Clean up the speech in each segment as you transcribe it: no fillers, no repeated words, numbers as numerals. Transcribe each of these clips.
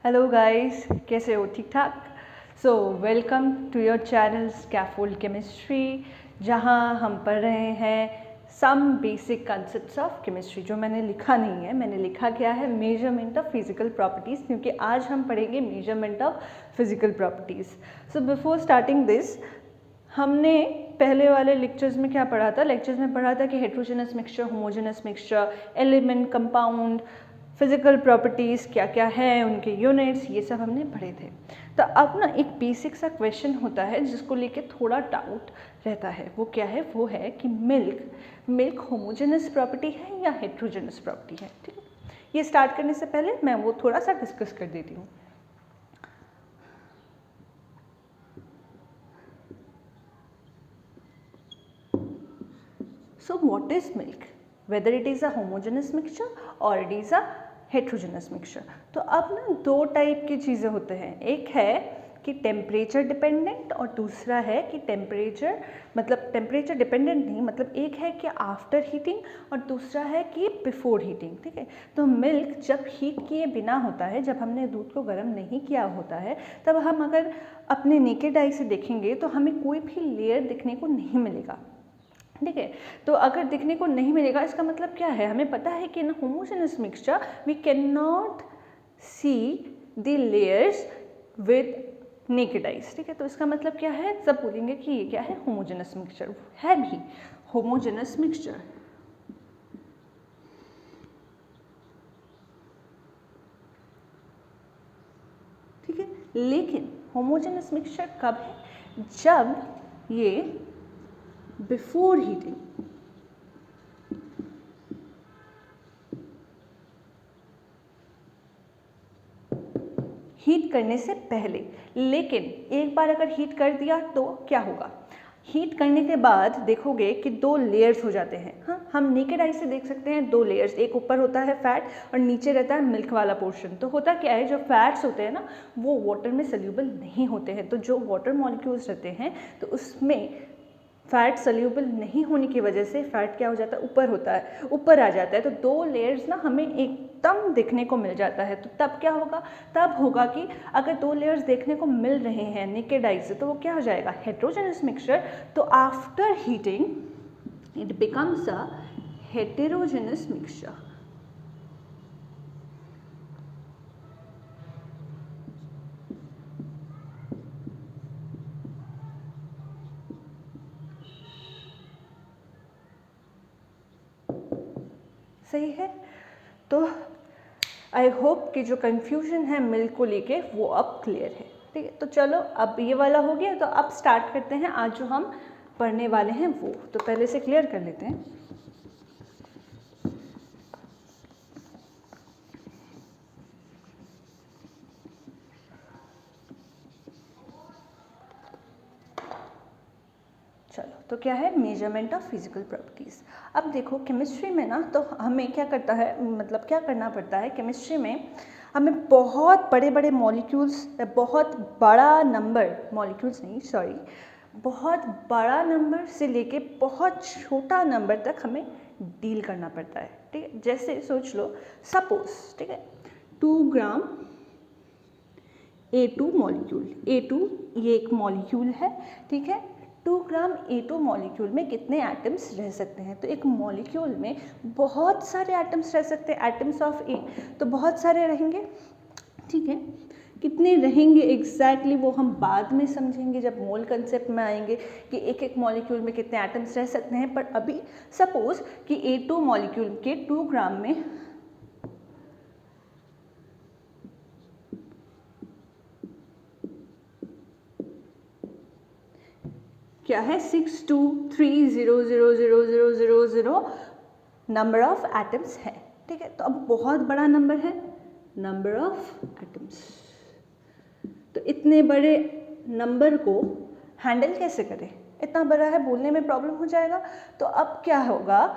Hello guys, कैसे हो? ठीक ठाक? So welcome to your channel scaffold chemistry, जहां हम पढ़ रहे हैं some basic concepts of chemistry. जो मैंने लिखा नहीं है, मैंने लिखा क्या है, मेजरमेंट ऑफ फिजिकल प्रॉपर्टीज़, क्योंकि आज हम पढ़ेंगे measurement of physical properties. So before starting this, हमने पहले वाले लेक्चर्स में क्या पढ़ा था? लेक्चर्स में पढ़ा था कि heterogeneous mixture, homogeneous mixture, element, compound, physical properties क्या क्या है, उनके यूनिट्स, ये सब हमने पढ़े थे। तो अब ना एक बेसिक सा क्वेश्चन होता है जिसको लेके थोड़ा डाउट रहता है। वो क्या है? वो है कि मिल्क होमोजेनस प्रॉपर्टी है या हेट्रोजेनस प्रॉपर्टी है। ठीक है, ये स्टार्ट करने से पहले मैं वो थोड़ा सा डिस्कस कर देती हूँ। So what is milk? Whether it is a homogeneous mixture or it is a heterogeneous mixture। तो अब ना दो टाइप की चीज़ें होते हैं। एक है कि टेम्परेचर डिपेंडेंट और दूसरा है कि टेम्परेचर डिपेंडेंट नहीं, मतलब एक है कि आफ्टर हीटिंग और दूसरा है कि बिफोर हीटिंग। ठीक है, तो मिल्क जब हीट किए बिना होता है, जब हमने दूध को गर्म नहीं किया होता है, तब हम अगर अपने नेकेड आई से देखेंगे तो हमें कोई भी लेयर दिखने को नहीं मिलेगा। ठीक है, तो अगर दिखने को नहीं मिलेगा, इसका मतलब क्या है? हमें पता है कि in homogeneous mixture we can not see the layers with naked eyes. ठीक है, तो इसका मतलब क्या है? सब बोलेंगे कि ये क्या है? होमोजेनस मिक्सचर है भी होमोजेनस मिक्सचर। ठीक है, लेकिन होमोजेनस मिक्सचर कब है? जब ये बिफोर हीटिंग, हीट करने से पहले। लेकिन एक बार अगर हीट कर दिया तो क्या होगा? हीट करने के बाद देखोगे कि दो लेयर्स हो जाते हैं। हाँ, हम नेकेड आई से देख सकते हैं दो लेयर्स, एक ऊपर होता है फैट और नीचे रहता है मिल्क वाला पोर्शन। तो होता क्या है, जो फैट्स होते हैं ना, वो वाटर में सोल्यूबल नहीं होते हैं। तो जो वाटर मॉलिक्यूल्स रहते हैं, तो उसमें फैट सोल्यूबल नहीं होने की वजह से फैट क्या हो जाता है? ऊपर आ जाता है। तो दो लेयर्स ना हमें एकदम देखने को मिल जाता है। तो तब क्या होगा? तब होगा कि अगर दो लेयर्स देखने को मिल रहे हैं नेकेड आई से, तो वो क्या हो जाएगा? Heterogeneous mixture. तो after heating it becomes a heterogeneous mixture. सही है? तो आई होप कि जो कन्फ्यूजन है मिल्क को लेके वो अब क्लियर है। ठीक है, तो चलो अब ये वाला हो गया। तो अब स्टार्ट करते हैं आज जो हम पढ़ने वाले हैं वो। तो पहले से क्लियर कर लेते हैं। चलो, तो क्या है? Measurement of physical properties. अब देखो केमिस्ट्री में ना, तो हमें क्या करना पड़ता है केमिस्ट्री में? हमें बहुत बड़े बड़े मॉलिक्यूल्स, बहुत बड़ा नंबर मॉलिक्यूल्स नहीं, सॉरी, बहुत बड़ा नंबर से लेके बहुत छोटा नंबर तक हमें डील करना पड़ता है। ठीक है, जैसे सोच लो, सपोज, ठीक है, 2 ग्राम A2 मॉलिक्यूल, A2 ये एक मॉलिक्यूल है। ठीक है, 2 ग्राम A2 मॉलिक्यूल में कितने एटम्स रह सकते हैं? तो एक मॉलिक्यूल में बहुत सारे एटम्स रह सकते हैं, एटम्स ऑफ A, तो बहुत सारे रहेंगे। ठीक है, कितने रहेंगे एग्जैक्टली वो हम बाद में समझेंगे जब मोल कंसेप्ट में आएंगे कि एक एक मॉलिक्यूल में कितने एटम्स रह सकते हैं। पर अभी सपोज कि A2 मॉलिक्यूल के 2 ग्राम में क्या है? 62300000 नंबर ऑफ एटम्स है। ठीक है, तो अब बहुत बड़ा नंबर है, नंबर ऑफ एटम्स। तो इतने बड़े नंबर को हैंडल कैसे करें? इतना बड़ा है, बोलने में प्रॉब्लम हो जाएगा। तो अब क्या होगा?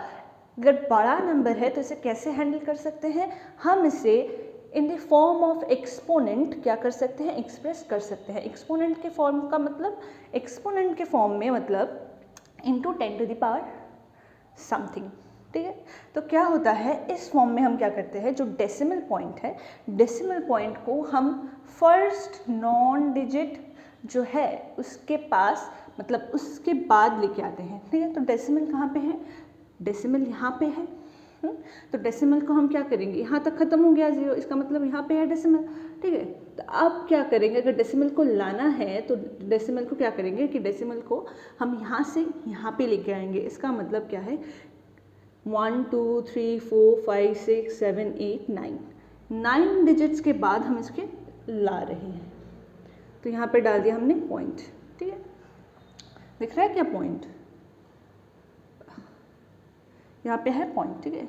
अगर बड़ा नंबर है तो इसे कैसे हैंडल कर सकते हैं? हम इसे in the form of exponent क्या कर सकते हैं? एक्सप्रेस कर सकते हैं। एक्सपोनेंट के फॉर्म का मतलब, एक्सपोनेंट के फॉर्म में मतलब into 10 to the power something. ठीक है। तो क्या होता है, इस फॉर्म में हम क्या करते हैं, जो डेसिमल पॉइंट है, डेसिमल पॉइंट को हम फर्स्ट नॉन डिजिट जो है उसके पास, मतलब उसके बाद लेके आते हैं, ठीक है। तो डेसिमल कहाँ पे है, डेसिमल यहाँ पे है। तो डेसिमल को हम क्या करेंगे, यहाँ तक खत्म हो गया 0, इसका मतलब यहाँ पे है डेसिमल, ठीक है। तो अब क्या करेंगे, अगर डेसिमल को लाना है तो डेसिमल को क्या करेंगे कि डेसिमल को हम यहाँ से यहाँ पे लेके आएंगे। इसका मतलब क्या है, 1 2 3 4 5 6 7 8 9 डिजिट्स के बाद हम इसके ला रहे हैं। तो यहाँ पे डाल दिया हमने पॉइंट, ठीक है। दिख रहा है क्या पॉइंट, यहाँ पे है पॉइंट, ठीक है।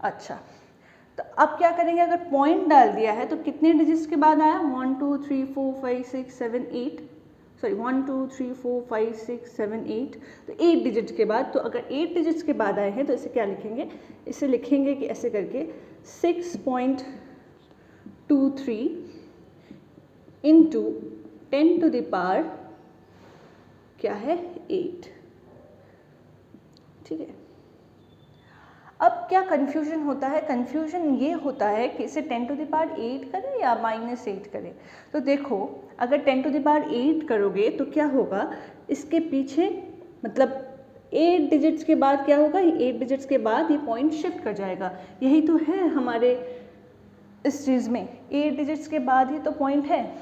अच्छा, तो अब क्या करेंगे, अगर पॉइंट डाल दिया है तो कितने डिजिट्स के बाद आया, 1 2 3 4 5 6 7 8, सॉरी 1 2 3 4 5 6 7 8, तो 8 डिजिट्स के बाद। तो अगर 8 डिजिट्स के बाद आए हैं तो इसे क्या लिखेंगे, इसे लिखेंगे कि ऐसे करके 6.23 इंटू 10 टू द पावर क्या है 8, ठीक है। अब क्या कन्फ्यूजन होता है, कन्फ्यूजन ये होता है कि इसे 10 टू द पावर 8 करें या -8 करें। तो देखो, अगर 10 टू द पावर 8 करोगे तो क्या होगा, इसके पीछे मतलब 8 डिजिट्स के बाद क्या होगा, 8 डिजिट्स के बाद ये पॉइंट शिफ्ट कर जाएगा। यही तो है हमारे इस चीज़ में, 8 डिजिट्स के बाद ही तो पॉइंट है,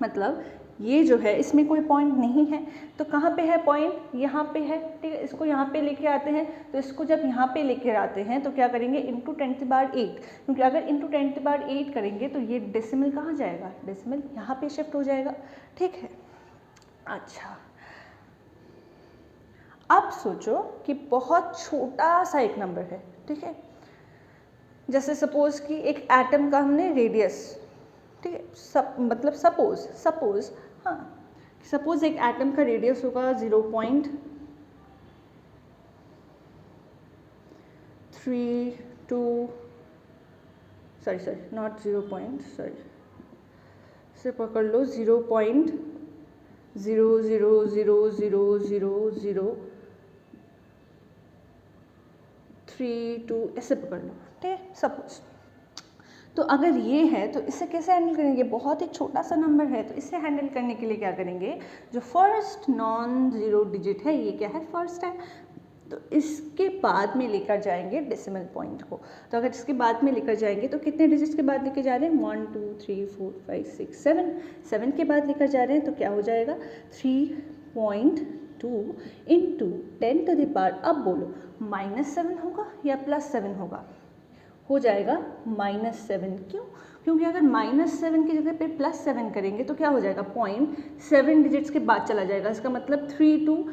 मतलब ये जो है इसमें कोई पॉइंट नहीं है। तो कहाँ पे है पॉइंट, यहाँ पे है, ठीक है। इसको यहाँ पे लेके आते हैं, तो इसको जब यहाँ पे लेके आते हैं तो क्या करेंगे, इंटू 10 टू द पावर 8, क्योंकि अगर इंटू 10 टू द पावर 8 करेंगे तो ये डेसिमल कहाँ जाएगा, डेसिमल यहाँ पे शिफ्ट हो जाएगा, ठीक है। अच्छा, अब सोचो कि बहुत छोटा सा एक नंबर है, ठीक है। जैसे सपोज कि एक एटम का हमने रेडियस, ठीक है, मतलब सपोज हाँ, सपोज एक एटम का रेडियस होगा 0.32, सॉरी नॉट 0. से पकड़ लो 0.00000032 ऐसे पकड़ लो, ठीक है, सपोज। तो अगर ये है तो इसे कैसे हैंडल करेंगे, बहुत ही छोटा सा नंबर है, तो इसे हैंडल करने के लिए क्या करेंगे, जो फर्स्ट नॉन ज़ीरो डिजिट है, ये क्या है, फर्स्ट है, तो इसके बाद में लेकर जाएंगे डेसिमल पॉइंट को। तो अगर इसके बाद में लेकर जाएंगे तो कितने डिजिट्स के बाद लेकर जा रहे हैं, 1 2 3 4 5 6 7 के बाद लेकर जा रहे हैं, तो क्या हो जाएगा 3.2 इंटू 10 टू द पावर, अब बोलो -7 होगा या +7 होगा, हो जाएगा -7। क्यों, क्योंकि अगर -7 की जगह पे +7 करेंगे तो क्या हो जाएगा, पॉइंट 7 डिजिट्स के बाद चला जाएगा, इसका मतलब 3 2,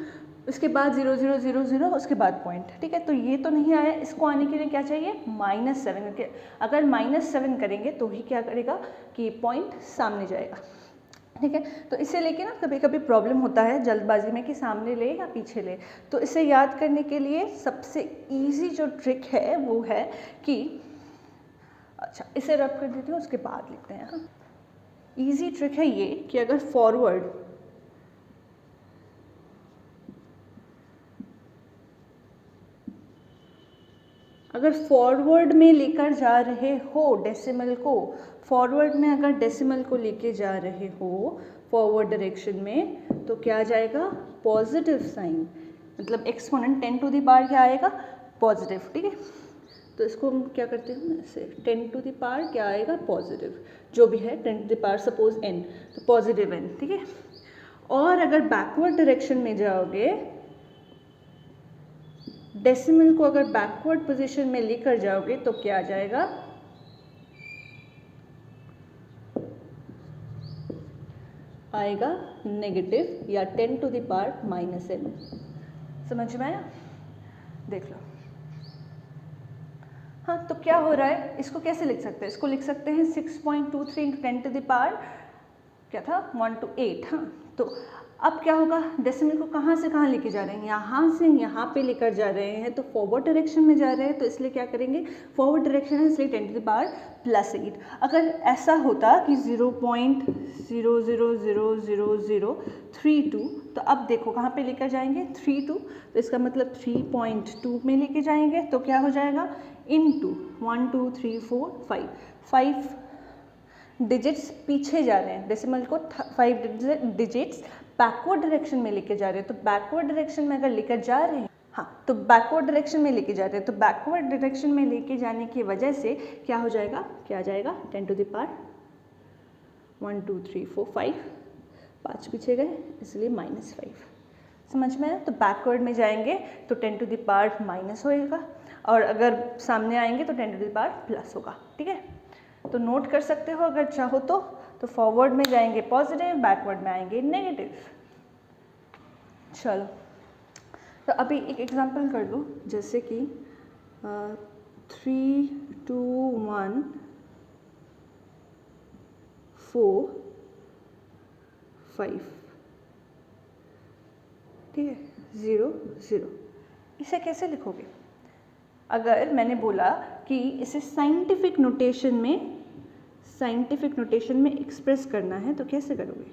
उसके बाद 0 0 0 0, उसके बाद पॉइंट, ठीक है। तो ये तो नहीं आया, इसको आने के लिए क्या चाहिए, -7 के, अगर -7 करेंगे तो ही क्या करेगा कि पॉइंट सामने जाएगा, ठीक है। तो इसे लेके ना कभी कभी प्रॉब्लम होता है जल्दबाजी में कि सामने ले या पीछे ले। तो इसे याद करने के लिए सबसे इजी जो ट्रिक है वो है कि, अच्छा इसे रब कर देती हूँ उसके बाद लिखते हैं। हाँ, इजी ट्रिक है ये कि अगर फॉरवर्ड में लेकर जा रहे हो डेसिमल को, फॉरवर्ड में अगर डेसिमल को लेके जा रहे हो फॉरवर्ड डायरेक्शन में, तो क्या आ जाएगा, पॉजिटिव साइन, मतलब एक्सपोनेंट 10 टू द पावर क्या आएगा, पॉजिटिव, ठीक है। तो इसको हम क्या करते हैं ऐसे, 10 टू द पावर क्या आएगा, पॉजिटिव, जो भी है 10 to the power suppose n, तो पॉजिटिव n, ठीक है। और अगर बैकवर्ड डायरेक्शन में जाओगे, डेसिमल को अगर बैकवर्ड पोजीशन में लेकर जाओगे तो क्या आ जाएगा, आएगा नेगेटिव या 10 टू द पावर -n। समझ में आया, देख लो। हाँ, तो क्या हो रहा है, इसको कैसे लिख सकते हैं, इसको लिख सकते हैं 6.23 इंटू 10 टू द पावर क्या था 1 to 8। हाँ, तो अब क्या होगा, डेसिमल को कहाँ से कहाँ लेके जा रहे हैं, यहाँ से यहाँ पे लेकर जा रहे हैं, तो फॉरवर्ड डायरेक्शन में जा रहे हैं, तो इसलिए क्या करेंगे, फॉरवर्ड डायरेक्शन है इसलिए 10 टू द पावर +8। अगर ऐसा होता कि 0.000032, तो अब देखो कहाँ पे लेकर जाएंगे 32, तो इसका मतलब 3.2 में लेके जाएंगे, तो क्या हो जाएगा इनटू 1 2 3 4 5 डिजिट्स पीछे जा रहे हैं, डेसिमल को 5 डिजिट्स बैकवर्ड डायरेक्शन में लेके जा रहे हैं, तो बैकवर्ड डायरेक्शन में अगर लेकर जा रहे हैं, हाँ तो बैकवर्ड डायरेक्शन में लेके जा रहे हैं, तो बैकवर्ड डायरेक्शन में लेके जाने की वजह से क्या हो जाएगा, क्या आ जाएगा 10 टू द पावर 1 2 3 4 5 पीछे गए इसलिए -5। समझ में आया, तो बैकवर्ड में जाएंगे तो 10 टू द पावर माइनस होएगा, और अगर सामने आएंगे तो 10 टू द पावर प्लस होगा। ठीक है, तो नोट कर सकते हो अगर चाहो तो फॉरवर्ड में जाएंगे पॉजिटिव, बैकवर्ड में आएंगे नेगेटिव। चलो तो अभी एक एग्जांपल कर लो, जैसे कि 3 2 1 4 5, ठीक है 0 0। इसे कैसे लिखोगे, अगर मैंने बोला कि इसे साइंटिफिक नोटेशन में एक्सप्रेस करना है तो कैसे करोगे,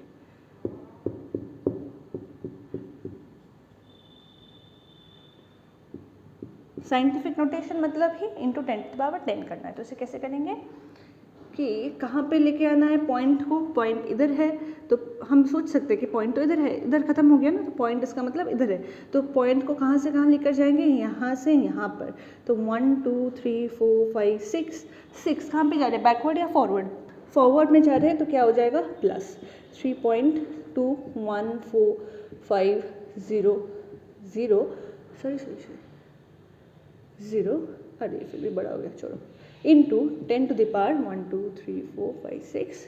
साइंटिफिक नोटेशन मतलब ही इंटू 10 टू द पावर 10 करना है, तो इसे कैसे करेंगे कि कहाँ पे लेके आना है पॉइंट को, पॉइंट इधर है, तो हम सोच सकते हैं कि पॉइंट तो इधर है, इधर खत्म हो गया ना, तो पॉइंट इसका मतलब इधर है, तो पॉइंट को कहाँ से कहाँ लेकर जाएंगे, यहाँ से यहाँ पर, तो 1 2 3 4 5 6 6 कहाँ पे जा रहे हैं, बैकवर्ड या फॉरवर्ड, फॉरवर्ड में जा रहे हैं, तो क्या हो जाएगा प्लस 3.214500 सॉरी 0, अरे फिर भी बड़ा हो गया छोड़ो, इंटू 10 टू द पावर 1 2 3 4 5 6,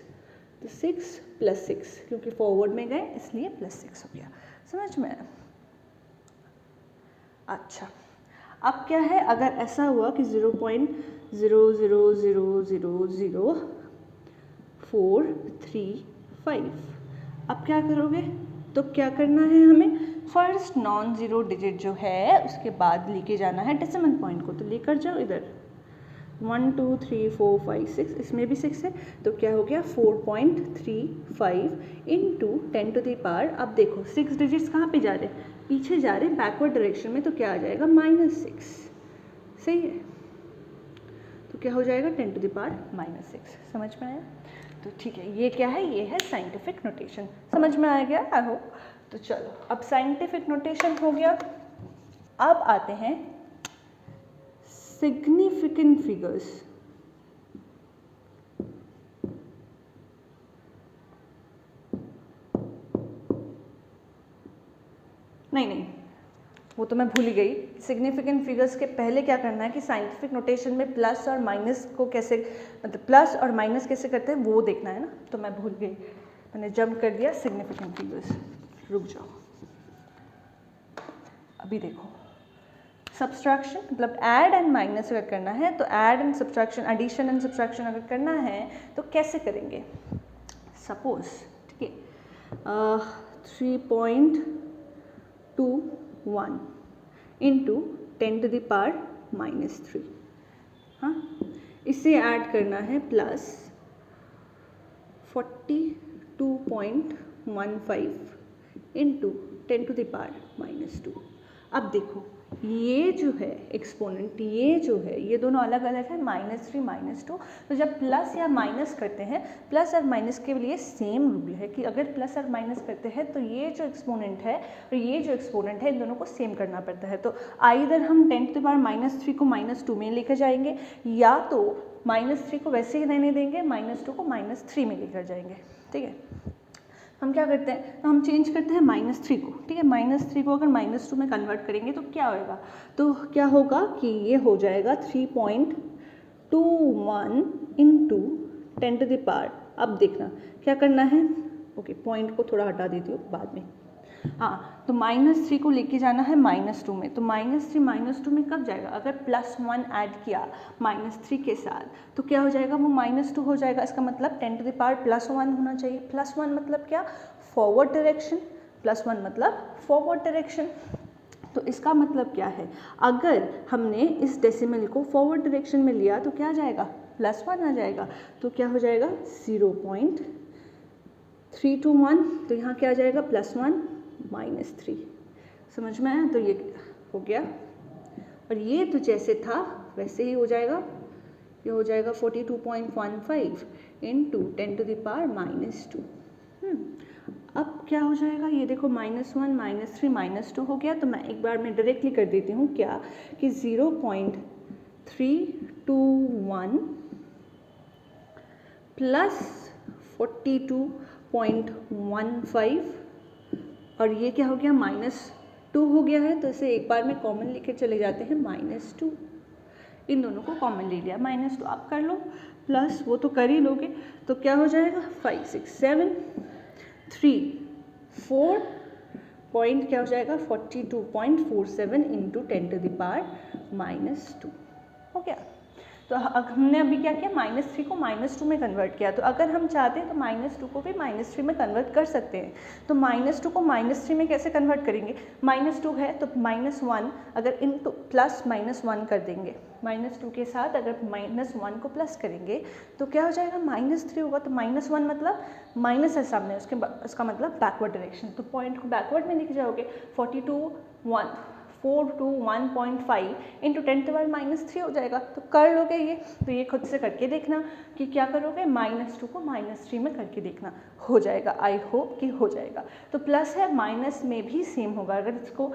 तो 6 + 6 क्योंकि फॉरवर्ड में गए इसलिए +6 हो गया। समझ में आया? अच्छा अब क्या है, अगर ऐसा हुआ कि 0.00000435, अब क्या करोगे, तो क्या करना है हमें, फर्स्ट नॉन ज़ीरो डिजिट जो है उसके बाद लेके जाना है डेसिमल पॉइंट को, तो लेकर जाओ इधर 1 2 3 4 5 6, इसमें भी 6 है, तो क्या हो गया 4.35 इंटू 10 टू द पावर, अब देखो 6 डिजिट्स कहाँ पे जा रहे हैं, पीछे जा रहे हैं बैकवर्ड डायरेक्शन में, तो क्या आ जाएगा -6, सही है, तो क्या हो जाएगा 10 टू द पावर -6। समझ में आया? तो ठीक है, ये क्या है, ये है साइंटिफिक नोटेशन। समझ में आ गया आई होप? तो चलो अब साइंटिफिक नोटेशन हो गया, अब आते हैं सिग्निफिकेंट फिगर्स। नहीं वो तो मैं भूल ही गई, सिग्निफिकेंट फिगर्स के पहले क्या करना है कि साइंटिफिक नोटेशन में प्लस और माइनस को कैसे, मतलब प्लस और माइनस कैसे करते हैं वो देखना है ना, तो मैं भूल गई, मैंने जंप कर दिया सिग्निफिकेंट फिगर्स। रुक जाओ, अभी देखो सब्सट्रैक्शन मतलब ऐड एंड माइनस अगर करना है, तो add and subtraction, addition and subtraction अगर करना है तो कैसे करेंगे, सपोज ठीक है 3.21 इंटू 10 टू द पावर -3, हाँ इससे ऐड करना है plus 42.15 into 10 to the power -2। अब देखो ये जो है एक्सपोनेंट, ये जो है ये दोनों अलग अलग है, -3 -2, तो जब प्लस या माइनस करते हैं, प्लस और माइनस के लिए सेम रूल है कि अगर प्लस और माइनस करते हैं तो ये जो एक्सपोनेंट है और ये जो एक्सपोनेंट है इन दोनों को सेम करना पड़ता है, तो आइदर हम 10 टू द पावर -3 को -2 में लेकर जाएंगे, या तो -3 को वैसे ही रहने देंगे, -2 को -3 में लेकर जाएंगे। ठीक है, हम क्या करते हैं, तो हम चेंज करते हैं -3 को, ठीक है -3 को अगर -2 में कन्वर्ट करेंगे तो क्या होएगा, तो क्या होगा कि ये हो जाएगा 3.21 इंटू 10 टू द पावर। अब देखना क्या करना है, ओके पॉइंट को थोड़ा हटा देती हूँ बाद में, हाँ तो -3 को लेके जाना है -2 में, तो -3 -2 में कब जाएगा, अगर +1 ऐड किया -3 के साथ तो क्या हो जाएगा, वो -2 हो जाएगा, इसका मतलब 10 टू द पावर +1 होना चाहिए। +1 मतलब क्या, फॉरवर्ड डायरेक्शन, +1 मतलब फॉरवर्ड डायरेक्शन। तो इसका मतलब क्या है, अगर हमने इस डेसिमल को फॉरवर्ड डायरेक्शन में लिया तो क्या आ जाएगा, +1 आ जाएगा। तो क्या हो जाएगा 0.321, तो यहाँ क्या आ जाएगा +1 -3। समझ में आया? तो ये हो गया, और ये तो जैसे था वैसे ही हो जाएगा। ये हो जाएगा 42.15 इंटू 10⁻²। अब क्या हो जाएगा, ये देखो -1 -3 -2 हो गया। तो मैं एक बार में डायरेक्टली कर देती हूँ क्या कि 0.321 प्लस 42.15, और ये क्या हो गया -2 हो गया है। तो इसे एक बार में कॉमन लेके चले जाते हैं, -2, इन दोनों को कॉमन ले लिया, -2 आप कर लो, प्लस वो तो कर ही लोगे। तो क्या हो जाएगा 5 6 7 3 4 पॉइंट क्या हो जाएगा 42.47 इंटू 10⁻²। हो गया। तो हमने अभी क्या किया, -3 को -2 में कन्वर्ट किया। तो अगर हम चाहते हैं तो -2 को भी -3 में कन्वर्ट कर सकते हैं। तो -2 को -3 में कैसे कन्वर्ट करेंगे, -2 है तो -1 अगर इनटू प्लस -1 कर देंगे, -2 के साथ अगर -1 को प्लस करेंगे तो क्या हो जाएगा -3 होगा। तो -1 मतलब माइनस है सामने, उसका मतलब बैकवर्ड डायरेक्शन। तो पॉइंट को बैकवर्ड में लिख जाओगे, 421.5 इंटू 10⁻³ हो जाएगा। तो कर लोगे ये, तो ये खुद से करके देखना कि क्या करोगे, -2 को -3 में करके देखना, हो जाएगा। आई होप कि हो जाएगा। तो प्लस है, माइनस में भी सेम होगा। अगर इसको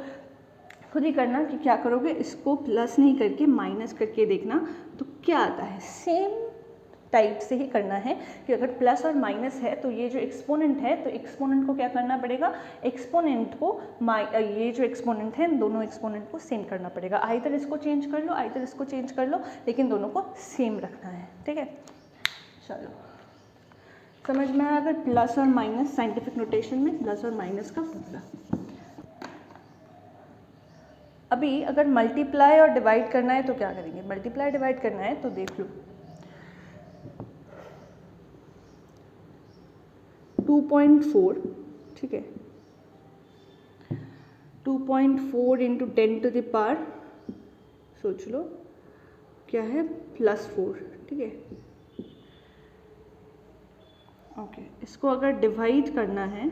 खुद ही करना कि क्या करोगे, इसको प्लस नहीं करके माइनस करके देखना तो क्या आता है। सेम टाइप से ही करना है कि अगर प्लस और माइनस है तो ये जो एक्सपोनेंट है, तो एक्सपोनेंट को क्या करना पड़ेगा, एक्सपोनेंट को ये जो एक्सपोनेंट है दोनों एक्सपोनेंट को सेम करना पड़ेगा। आइदर इसको चेंज कर लो, आइदर इसको चेंज कर लो, लेकिन दोनों को सेम रखना है। ठीक है, चलो समझ में आया। अगर प्लस और माइनस, साइंटिफिक नोटेशन में प्लस और माइनस का फॉर्मूला। अभी अगर मल्टीप्लाई और डिवाइड करना है तो क्या करेंगे, मल्टीप्लाई डिवाइड करना है तो देख लो, 2.4, ठीक है, 2.4 इंटू 10⁻, सोच लो क्या है, +4, ठीक है। ओके, इसको अगर डिवाइड करना है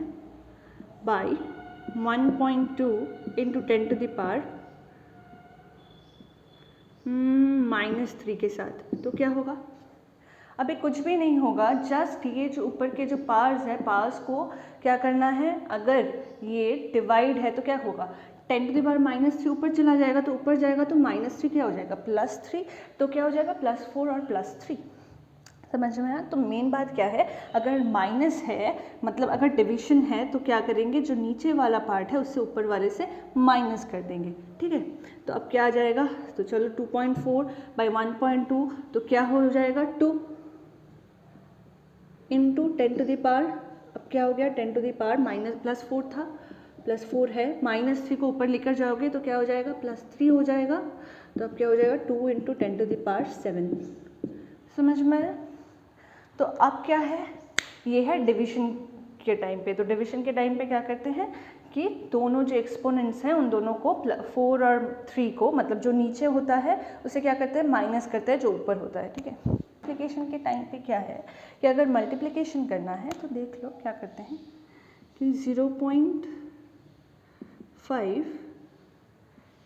बाय 1.2 इंटू 10⁻³ -3 के साथ, तो क्या होगा। अभी कुछ भी नहीं होगा, जस्ट ये जो ऊपर के जो पार्स है, पार्स को क्या करना है, अगर ये डिवाइड है तो क्या होगा, 10⁻³ ऊपर चला जाएगा, तो ऊपर जाएगा तो -3 क्या हो जाएगा +3, तो क्या हो जाएगा +4 और +3। समझ में आया। तो मेन बात क्या है, अगर माइनस है मतलब अगर डिवीजन है तो क्या करेंगे, जो नीचे वाला पार्ट है उससे ऊपर वाले से माइनस कर देंगे। ठीक है, तो अब क्या आ जाएगा, तो चलो 2.4 बाई 1.2 तो क्या हो जाएगा 2 इंटू 10⁻, अब क्या हो गया 10⁻, माइनस +4 था, +4 है, -3 को ऊपर लेकर जाओगे तो क्या हो जाएगा +3 हो जाएगा। तो अब क्या हो जाएगा 2 इंटू 10⁻7। समझ में आया। तो अब क्या है, ये है डिवीजन के टाइम पे। तो डिवीजन के टाइम पे क्या करते हैं कि दोनों जो एक्सपोनेंट्स हैं उन दोनों को 4 और 3 को, मतलब जो नीचे होता है उसे क्या करते हैं, माइनस करते हैं जो ऊपर होता है। ठीक है, मल्टीप्लिकेशन के टाइम पे क्या है कि अगर मल्टीप्लिकेशन करना है तो देख लो क्या करते हैं कि 0.5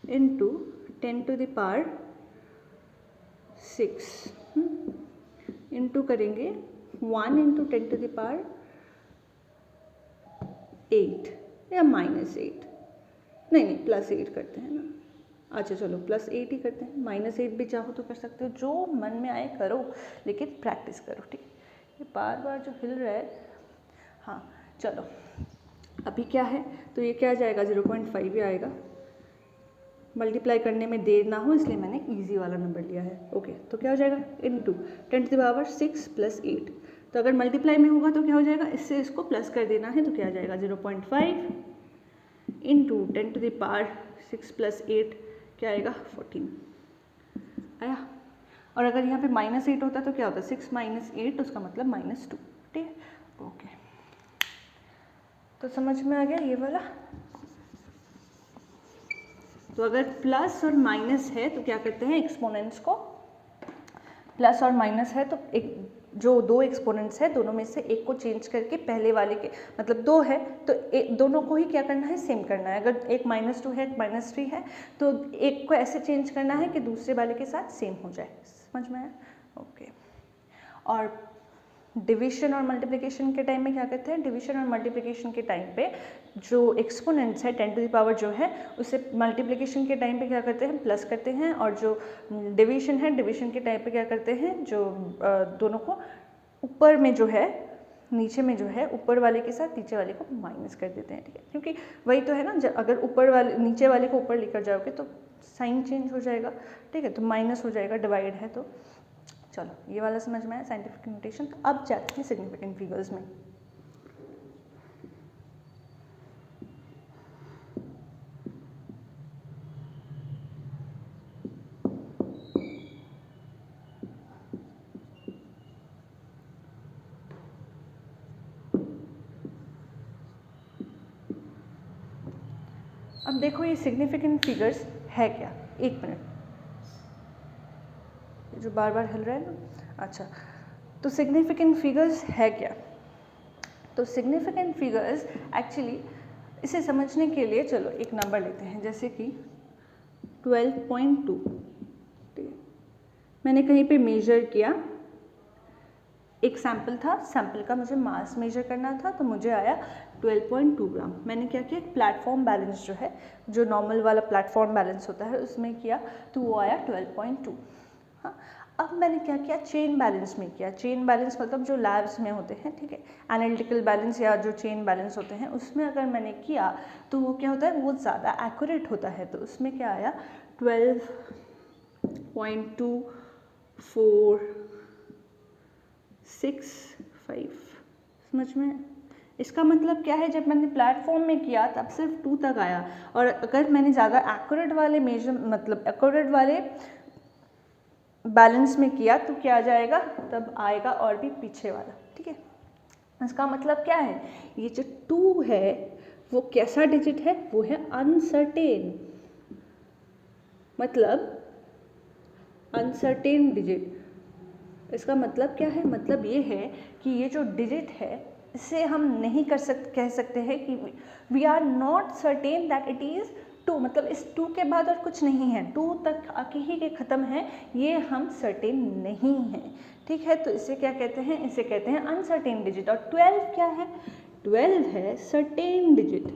इंटू 10⁻6 इंटू करेंगे 1 इंटू 10⁻8 या -8, नहीं +8 करते हैं ना, अच्छा चलो +8 ही करते हैं, -8 भी चाहो तो कर सकते हो, जो मन में आए करो, लेकिन प्रैक्टिस करो। ठीक, ये बार बार जो हिल रहा है, हाँ चलो अभी क्या है, तो ये क्या आ जाएगा 0.5 ही आएगा। मल्टीप्लाई करने में देर ना हो इसलिए मैंने इजी वाला नंबर लिया है। ओके, तो क्या हो जाएगा इंटू 10⁻6 + 8। तो अगर मल्टीप्लाई में होगा तो क्या हो जाएगा, इससे इसको प्लस कर देना है, तो क्या आ जाएगा 0.5 इंटू 10⁻6 + 8 क्या आएगा 14 आया। और अगर यहाँ पे -8 होता तो क्या होता, 6 - 8 उसका मतलब -2। ठीक है, ओके तो समझ में आ गया ये वाला। तो अगर प्लस और माइनस है तो क्या करते हैं, एक्सपोनेंट्स को, प्लस और माइनस है तो एक जो दो एक्सपोनेंट्स है दोनों में से एक को चेंज करके पहले वाले के, मतलब दो है तो दोनों को ही क्या करना है, सेम करना है। अगर एक -2 है, एक -3 है तो एक को ऐसे चेंज करना है कि दूसरे वाले के साथ सेम हो जाए। समझ में आया? ओके। और डिवीजन और मल्टीप्लिकेशन के टाइम में क्या करते हैं, डिवीजन और मल्टीप्लिकेशन के टाइम पे जो एक्सपोनेंट्स है 10 टू द पावर जो है उसे मल्टीप्लिकेशन के टाइम पे क्या करते हैं, प्लस करते हैं, और जो डिवीजन है डिवीजन के टाइम पे क्या करते हैं, जो दोनों को ऊपर में जो है, नीचे में जो है ऊपर वाले के साथ नीचे वाले को माइनस कर देते हैं। ठीक है, क्योंकि वही तो है ना, अगर ऊपर वाले नीचे वाले को ऊपर लेकर जाओगे तो साइन चेंज हो जाएगा। ठीक है, तो माइनस हो जाएगा, डिवाइड है तो। चलो ये वाला समझ में आया साइंटिफिक नोटेशन। तो अब जाते हैं सिग्निफिकेंट फिगर्स में। अब देखो ये सिग्निफिकेंट फिगर्स है क्या, एक मिनट, जो बार बार हिल रहा है ना। अच्छा, तो सिग्निफिकेंट फिगर्स है क्या? तो सिग्निफिकेंट फिगर्स एक्चुअली इसे समझने के लिए चलो एक नंबर लेते हैं, जैसे कि 12.2। ठीक है, मैंने कहीं पे मेजर किया, एक सैंपल था, सैंपल का मुझे मास मेजर करना था तो मुझे आया 12.2 ग्राम। मैंने क्या किया, प्लेटफॉर्म बैलेंस जो है, जो नॉर्मल वाला प्लेटफॉर्म बैलेंस होता है उसमें किया तो वो आया 12.2। हाँ, अब मैंने क्या किया, चेन बैलेंस में किया। चेन बैलेंस मतलब जो लैब्स में होते हैं, ठीक है, एनालिटिकल बैलेंस या जो चेन बैलेंस होते हैं उसमें अगर मैंने किया तो वो क्या होता है, वो ज़्यादा एक्यूरेट होता है। तो उसमें क्या आया 12.2465। समझ में? इसका मतलब क्या है, जब मैंने प्लेटफॉर्म में किया तब सिर्फ 2 तक आया, और अगर मैंने ज़्यादा एक्यूरेट वाले मेजर मतलब एक्यूरेट वाले बैलेंस में किया तो क्या आ जाएगा, तब आएगा और भी पीछे वाला। ठीक है, इसका मतलब क्या है, ये जो 2 है वो कैसा डिजिट है, वो है अनसर्टेन, मतलब अनसर्टेन डिजिट। इसका मतलब क्या है, मतलब ये है कि ये जो डिजिट है इसे हम नहीं कह सकते हैं कि we are not certain that it is 2, मतलब इस 2 के बाद और कुछ नहीं है, 2 तक आके ही के ख़त्म है, ये हम सर्टेन नहीं है। ठीक है, तो इसे क्या कहते हैं, इसे कहते हैं अनसर्टेन डिजिट। और 12 क्या है, 12 है सर्टेन डिजिट।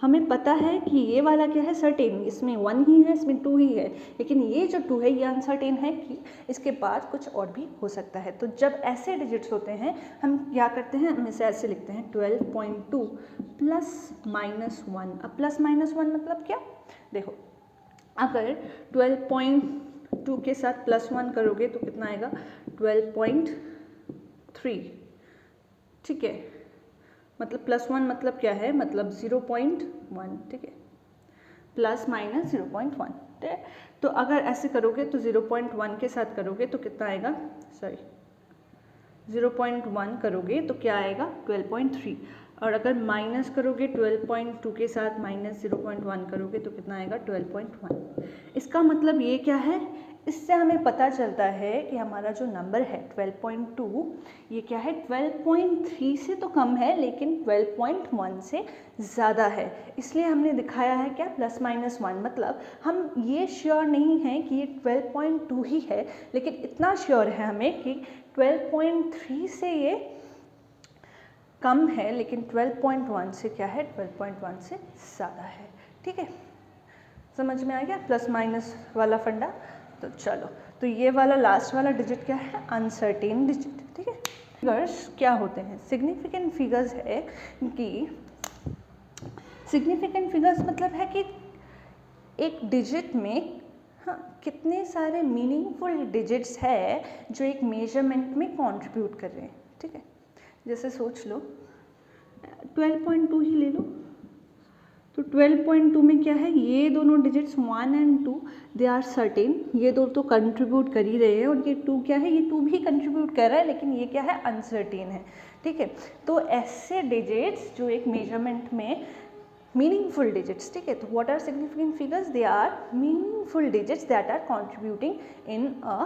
हमें पता है कि ये वाला क्या है, सर्टेन, इसमें 1 ही है, इसमें 2 ही है, लेकिन ये जो 2 है ये अनसर्टेन है कि इसके बाद कुछ और भी हो सकता है। तो जब ऐसे डिजिट्स होते हैं हम क्या करते हैं, हम इसे ऐसे लिखते हैं 12.2 +-1। अब +-1 मतलब क्या, देखो अगर 12.2 के साथ +1 करोगे तो कितना आएगा, 12.3। ठीक है, मतलब +1 मतलब क्या है, मतलब 0.1। ठीक है, ±0.1। ठीक है, तो अगर ऐसे करोगे तो 0.1 के साथ करोगे तो कितना आएगा, 0.1 करोगे तो क्या आएगा 12.3, और अगर माइनस करोगे 12.2 के साथ -0.1 करोगे तो कितना आएगा 12.1। इसका मतलब ये क्या है, इससे हमें पता चलता है कि हमारा जो नंबर है 12.2 ये क्या है, 12.3 से तो कम है लेकिन 12.1 से ज़्यादा है। इसलिए हमने दिखाया है क्या, +-1। मतलब हम ये श्योर नहीं हैं कि ये 12.2 ही है, लेकिन इतना श्योर है हमें कि 12.3 से ये कम है, लेकिन 12.1 से क्या है, 12.1 से ज़्यादा है। ठीक है, समझ में आ गया +- वाला फंडा। तो चलो, तो ये वाला लास्ट वाला डिजिट क्या है, अनसर्टेन डिजिट। ठीक है, फिगर्स क्या होते हैं, सिग्निफिकेंट फिगर्स है कि सिग्निफिकेंट फिगर्स मतलब है कि एक डिजिट में कितने सारे मीनिंगफुल डिजिट्स है जो एक मेजरमेंट में कंट्रीब्यूट कर रहे हैं। ठीक है, जैसे सोच लो 12.2 ही ले लो, तो तो 12.2 में क्या है, ये दोनों digits 1 and 2 they are certain, ये दो तो कंट्रीब्यूट कर ही रहे हैं, और ये 2 क्या है, ये 2 भी कंट्रीब्यूट कर रहा है, लेकिन ये क्या है, अनसर्टेन है, ठीक है। तो ऐसे डिजिट्स जो एक मेजरमेंट में मीनिंगफुल डिजिट्स, ठीक है, तो what are significant figures, they are meaningful digits that are contributing in a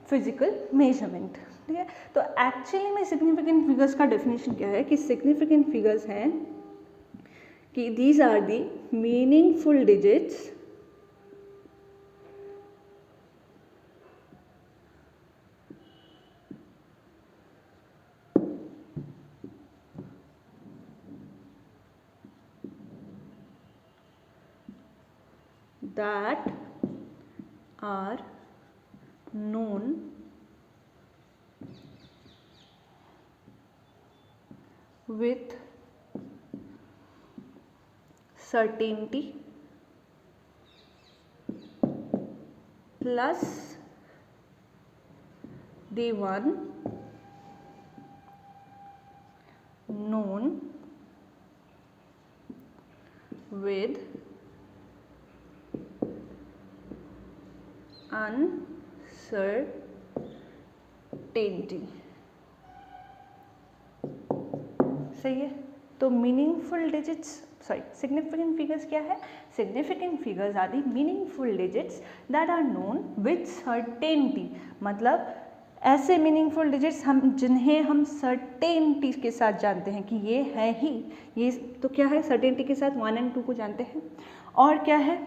physical measurement, ठीक है। तो एक्चुअली में सिग्निफिकेंट फिगर्स का डेफिनेशन क्या है कि सिग्निफिकेंट फिगर्स हैं कि these are the meaningful digits that are known with certainty plus the one known with uncertainty, सही है। तो meaningful digits, sorry, significant figures क्या है, significant figures are the meaningful digits that are known with certainty, मतलब ऐसे meaningful digits हम जिन्हें हम सर्टेनिटी के साथ जानते हैं कि ये है ही, ये तो क्या है, सर्टेनिटी के साथ 1 एंड 2 को जानते हैं, और क्या है,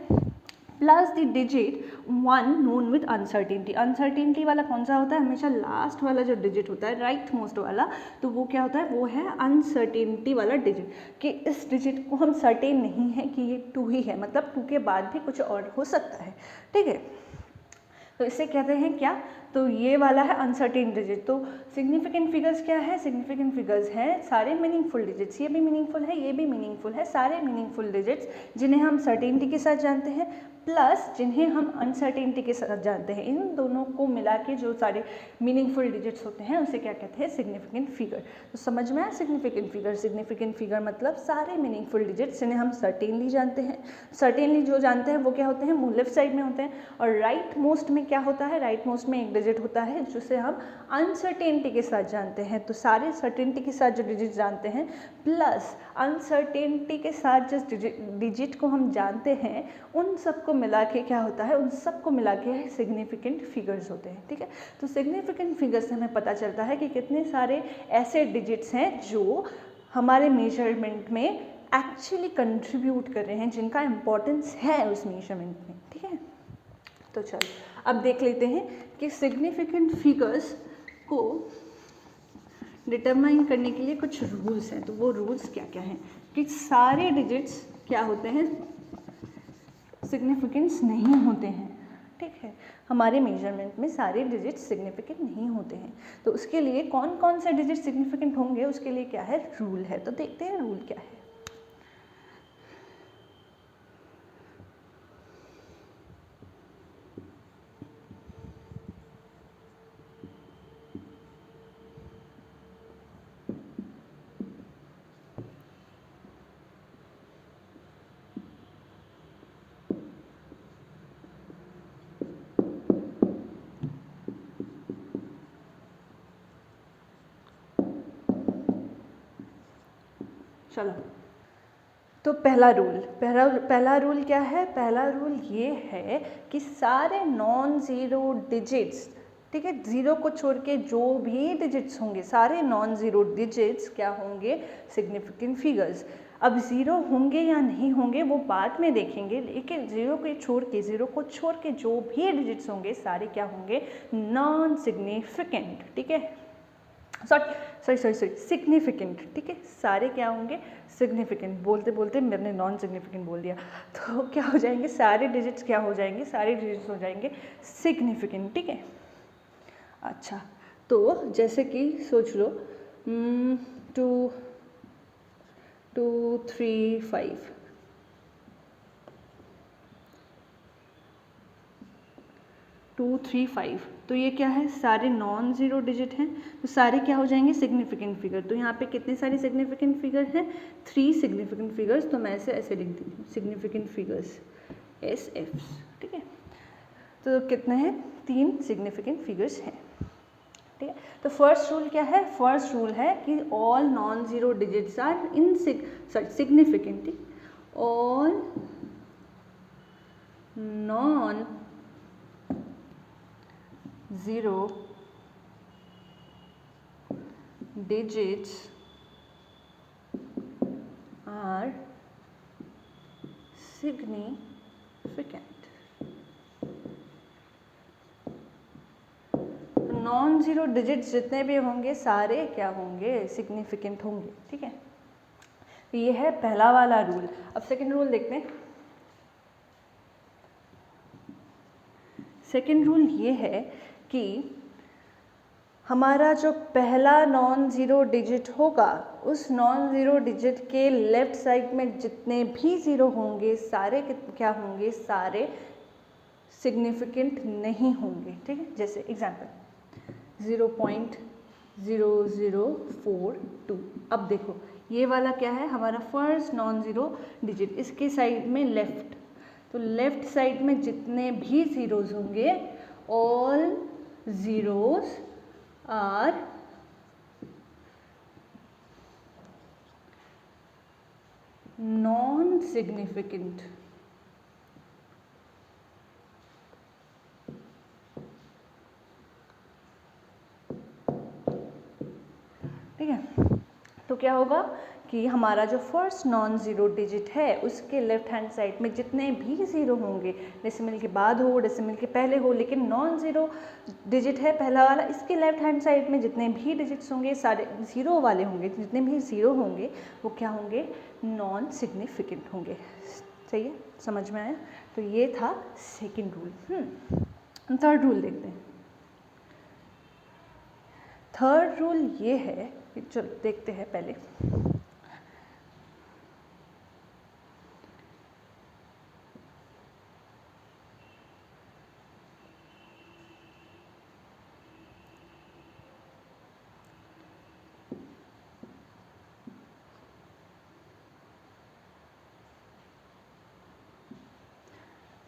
plus the digit 1 known with uncertainty. Uncertainty वाला कौन सा होता है, हमेशा लास्ट वाला जो डिजिट होता है, राइट मोस्ट वाला, तो वो क्या होता है, वो है अनसर्टेनिटी वाला डिजिट, कि इस डिजिट को हम सर्टेन नहीं है कि ये 2 ही है, मतलब 2 के बाद भी कुछ और हो सकता है, ठीक है। तो इसे कहते हैं क्या, तो ये वाला है अनसर्टेन डिजिट। तो सिग्निफिकेंट फिगर्स क्या है, सिग्निफिकेंट फिगर्स हैं सारे मीनिंगफुल डिजिट्स, ये भी मीनिंगफुल है, ये भी मीनिंगफुल है, सारे मीनिंगफुल डिजिट्स जिन्हें हम सर्टेनिटी के साथ जानते हैं प्लस जिन्हें हम अनसर्टेनिटी के साथ जानते हैं, इन दोनों को मिला के जो सारे मीनिंगफुल डिजिट्स होते हैं उसे क्या कहते हैं, सिग्निफिकेंट फिगर। तो समझ में आया सिग्निफिकेंट फिगर, सिग्निफिकेंट फिगर मतलब सारे मीनिंगफुल डिजिट्स जिन्हें हम सर्टेनली जानते हैं, सर्टेनली जो जानते हैं वो क्या होते हैं, वो लेफ्ट साइड में होते हैं, और राइट मोस्ट में क्या होता है, राइट मोस्ट में एक डिजिट होता है जिसे हम अनसर्टेनिटी के साथ जानते हैं। तो सारे सर्टेनिटी के साथ जो डिजिट जानते हैं प्लस अनसर्टेनिटी के साथ जिस डिजिट को हम जानते हैं उन सबको मिला के क्या होता है, उन सबको मिला के सिग्निफिकेंट फिगर्स होते हैं, ठीक है। तो सिग्निफिकेंट फिगर्स से हमें पता चलता है कि कितने सारे ऐसे डिजिट्स हैं जो हमारे मेजरमेंट में एक्चुअली कंट्रीब्यूट कर रहे हैं, जिनका इम्पोर्टेंस है उस मेजरमेंट में, ठीक है। तो चलो अब देख लेते हैं कि सिग्निफिकेंट फिगर्स को डिटरमाइन करने के लिए कुछ रूल्स हैं। तो वो रूल्स क्या क्या हैं कि सारे डिजिट्स क्या होते हैं, सिग्निफिकेंस नहीं होते हैं, ठीक है। हमारे मेजरमेंट में सारे डिजिट्स सिग्निफिकेंट नहीं होते हैं, तो उसके लिए कौन कौन से डिजिट सिग्निफिकेंट होंगे उसके लिए क्या है, रूल है। तो देखते हैं रूल क्या है। चलो, तो पहला रूल क्या है, पहला रूल ये है कि सारे नॉन ज़ीरो डिजिट्स, ठीक है, ज़ीरो को छोड़ के जो भी डिजिट्स होंगे, सारे नॉन ज़ीरो डिजिट्स क्या होंगे, सिग्निफिकेंट फिगर्स। अब ज़ीरो होंगे या नहीं होंगे वो बाद में देखेंगे, लेकिन ज़ीरो को छोड़ के जो भी डिजिट्स होंगे सारे क्या होंगे, नॉन सिग्निफिकेंट, ठीक है, सॉरी सिग्निफिकेंट, ठीक है, सारे क्या होंगे, सिग्निफिकेंट। बोलते बोलते मैंने नॉन सिग्निफिकेंट बोल दिया, तो क्या हो जाएंगे, सारे डिजिट्स क्या हो जाएंगे, सारे डिजिट्स हो जाएंगे सिग्निफिकेंट, ठीक है। अच्छा, तो जैसे कि सोच लो 2 2 3 5, 235, तो ये क्या है, सारे नॉन ज़ीरो डिजिट हैं, तो सारे क्या हो जाएंगे, सिग्निफिकेंट फिगर। तो यहाँ पे कितने सारे सिग्निफिकेंट फिगर हैं, 3 सिग्निफिकेंट फिगर्स, तो मैं इसे ऐसे लिख दी हूँ, सिग्निफिकेंट फिगर्स SFs, ठीक है। तो कितने हैं, 3 सिग्निफिकेंट फिगर्स हैं, ठीक है। तो फर्स्ट रूल क्या है, फर्स्ट रूल है कि all non zero digits are significant, all non zero digits are significant। Non zero digits जितने भी होंगे सारे क्या होंगे, सिग्निफिकेंट होंगे, ठीक है। तो ये है पहला वाला रूल। अब सेकंड रूल देखते हैं। सेकंड रूल ये है कि हमारा जो पहला नॉन ज़ीरो डिजिट होगा उस नॉन ज़ीरो डिजिट के लेफ्ट साइड में जितने भी ज़ीरो होंगे सारे क्या होंगे, सारे सिग्निफिकेंट नहीं होंगे, ठीक है। जैसे एग्जांपल 0.0042। अब देखो ये वाला क्या है, हमारा फर्स्ट नॉन ज़ीरो डिजिट, इसके साइड में लेफ्ट, तो लेफ्ट साइड में जितने भी ज़ीरोज़ होंगे all zeros are non significant, ठीक है। तो क्या होगा कि हमारा जो फर्स्ट नॉन ज़ीरो डिजिट है उसके लेफ्ट हैंड साइड में जितने भी ज़ीरो होंगे, डेसिमल के बाद हो डेसिमल के पहले हो, लेकिन नॉन ज़ीरो डिजिट है पहला वाला, इसके लेफ्ट हैंड साइड में जितने भी डिजिट्स होंगे सारे ज़ीरो वाले होंगे, जितने भी ज़ीरो होंगे वो क्या होंगे, नॉन सिग्निफिकेंट होंगे। सही है, समझ में आया। तो ये था सेकेंड रूल। थर्ड रूल देखते हैं। थर्ड रूल ये है, चलो देखते हैं पहले।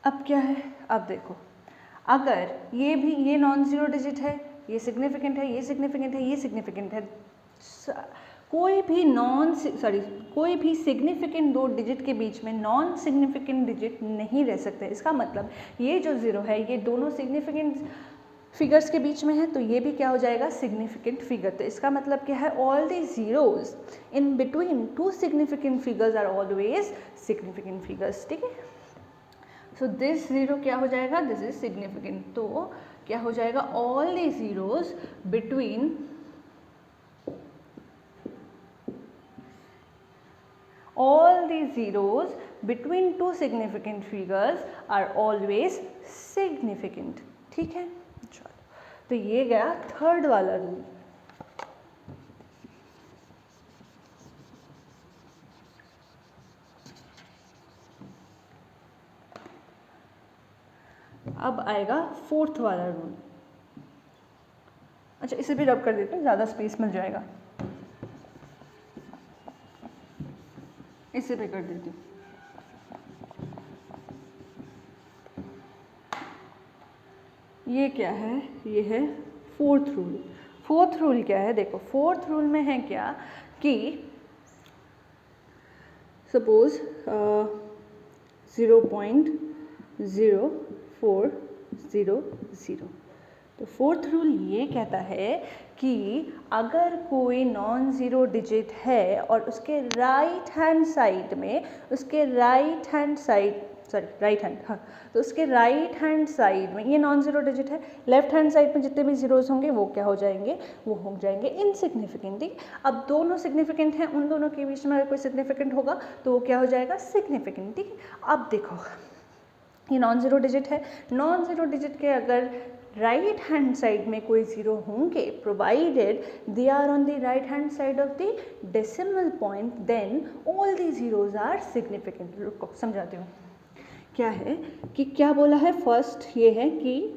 अब क्या है, अब देखो अगर ये नॉन ज़ीरो डिजिट है, ये सिग्निफिकेंट है, ये सिग्निफिकेंट है, ये सिग्निफिकेंट है, कोई भी सिग्निफिकेंट दो डिजिट के बीच में नॉन सिग्निफिकेंट डिजिट नहीं रह सकते। इसका मतलब ये जो ज़ीरो है ये दोनों सिग्निफिकेंट फिगर्स के बीच में है, तो ये भी क्या हो जाएगा, सिग्निफिकेंट फिगर। तो इसका मतलब क्या है, all the zeros in between two significant figures are always significant figures, ठीक है। सो दिस ज़ीरो क्या हो जाएगा, दिस इज सिग्निफिकेंट। तो क्या हो जाएगा, all the zeros between all the zeros between two significant figures are always significant, ठीक है। चलो, तो ये गया थर्ड वाला रूल। अब आएगा फोर्थ वाला रूल। अच्छा, इसे भी रब कर देते हैं, ज़्यादा स्पेस मिल जाएगा, इसे भी कर देती हूँ। ये क्या है, ये है फोर्थ रूल। फोर्थ रूल क्या है, देखो फोर्थ रूल में है क्या कि सपोज 0.0400, तो फोर्थ रूल ये कहता है कि अगर कोई नॉन ज़ीरो डिजिट है और उसके राइट हैंड साइड में, उसके राइट हैंड साइड में ये नॉन ज़ीरो डिजिट है, लेफ्ट हैंड साइड में जितने भी ज़ीरोज़ होंगे वो क्या हो जाएंगे, वो हो जाएंगे इनसिग्निफिकेंट। अब दोनों सिग्निफिकेंट हैं, उन दोनों के बीच में अगर कोई सिग्निफिकेंट होगा तो वो क्या हो जाएगा, सिग्निफिकेंट, ठीक है। अब देखो ये नॉन ज़ीरो डिजिट है, नॉन ज़ीरो डिजिट के अगर राइट हैंड साइड में कोई ज़ीरो होंगे, provided they are on the right hand side of the decimal point, then all the zeros are significant. रुको समझाती हूँ क्या है कि क्या बोला है। फर्स्ट ये है कि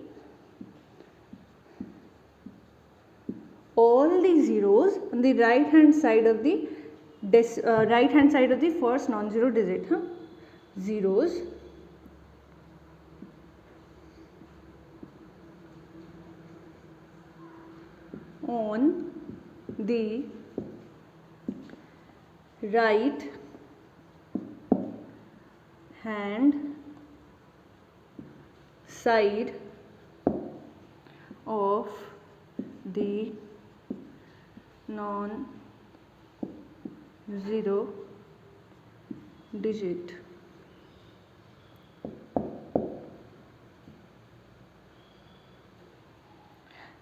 all the zeros on the right hand side of the first non-zero digit. Zeros on the right hand side of the non-zero digit.